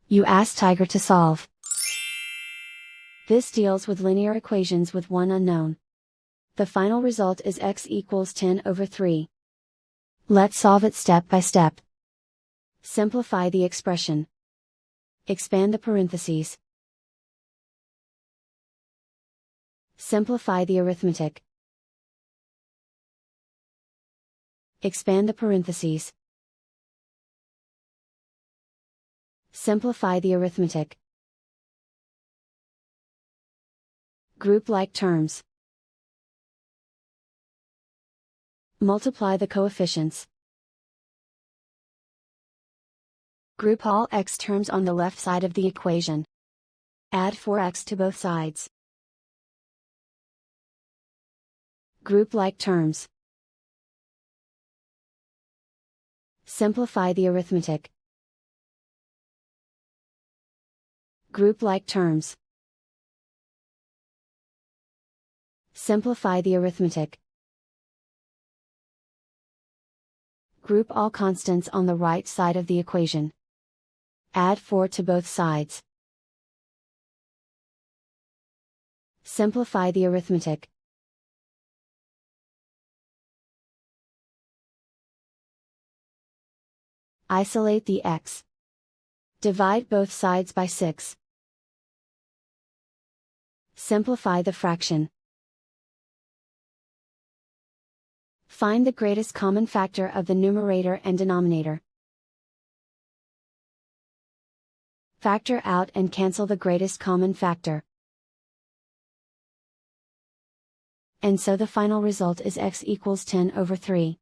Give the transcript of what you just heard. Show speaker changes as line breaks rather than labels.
You ask Tiger to solve. This deals with linear equations with one unknown. The final result is x equals 10/3. Let's solve it step by step. Simplify the expression. Expand the parentheses. Simplify the arithmetic. Expand the parentheses. Simplify the arithmetic. Group like terms. Multiply the coefficients. Group all x terms on the left side of the equation. Add 4x to both sides. Group like terms. Simplify the arithmetic. Group like terms. Simplify the arithmetic. Group all constants on the right side of the equation. Add 4 to both sides. Simplify the arithmetic. Isolate the x. Divide both sides by 6. Simplify the fraction. Find the greatest common factor of the numerator and denominator. Factor out and cancel the greatest common factor. And so the final result is x equals 10/3.